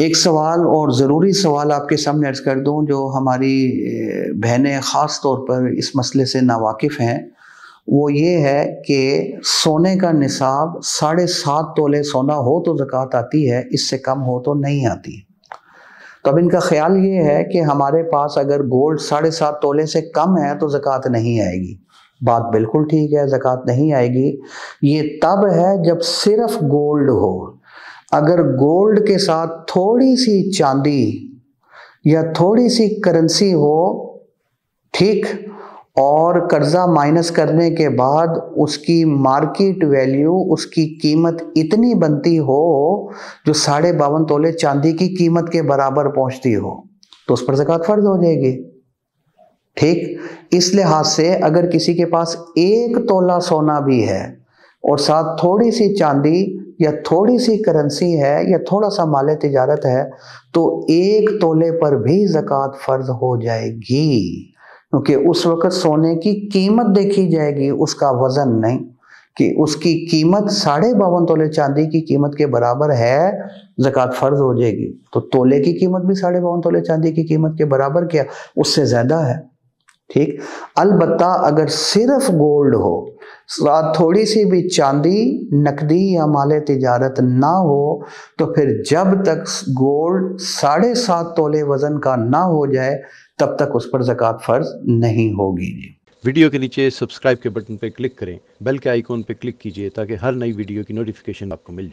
ایک سوال اور ضروری سوال آپ کے سامنے عرض کر دوں، جو ہماری بہنیں خاص طور پر اس مسئلے سے ناواقف ہیں، وہ یہ ہے کہ سونے کا نصاب 7.5 تولے سونا ہو تو زکوٰۃ آتی ہے، اس سے کم ہو تو نہیں آتی۔ تو اب ان کا خیال یہ ہے کہ ہمارے پاس اگر گولڈ 7.5 تولے سے کم ہے تو زکوٰۃ نہیں آئے گی۔ بات بالکل ٹھیک ہے، زکوٰۃ نہیں آئے گی۔ یہ تب ہے جب صرف گولڈ ہو۔ اگر گولڈ کے ساتھ تھوڑی سی چاندی یا تھوڑی سی کرنسی ہو، ٹھیک، اور قرضہ مائنس کرنے کے بعد اس کی مارکیٹ ویلیو، اس کی قیمت اتنی بنتی ہو جو 52.5 تولے چاندی کی قیمت کے برابر پہنچتی ہو، تو اس پر زکوٰۃ فرض ہو جائے گی۔ ٹھیک، اس لحاظ سے اگر کسی کے پاس 1 تولہ سونا بھی ہے اور ساتھ تھوڑی سی چاندی یا تھوڑی سی کرنسی ہے یا تھوڑا سا مال تجارت ہے، تو 1 تولے پر بھی زکوٰۃ فرض ہو جائے گی، کیونکہ اس وقت سونے کی قیمت دیکھی جائے گی، اس کا وزن نہیں، کہ اس کی قیمت 52.5 تولے چاندی کی قیمت کے برابر ہے، زکوٰۃ فرض ہو جائے گی۔ تو تولے کی قیمت بھی 52.5 تولے چاندی کی قیمت کے برابر، کیا اس سے زیادہ ہے؟ ٹھیک، البتہ اگر صرف گولڈ ہو، ساتھ تھوڑی سی بھی چاندی، نقدی یا مال تجارت نہ ہو، تو پھر جب تک گولڈ 7.5 تولے وزن کا نہ ہو جائے تب تک اس پر زکوٰۃ فرض نہیں ہوگی۔ ویڈیو کے نیچے سبسکرائب کے بٹن پہ کلک کریں، بیل کے آئیکن پہ کلک کیجئے تاکہ ہر نئی ویڈیو کی نوٹیفیکیشن آپ کو مل جائے۔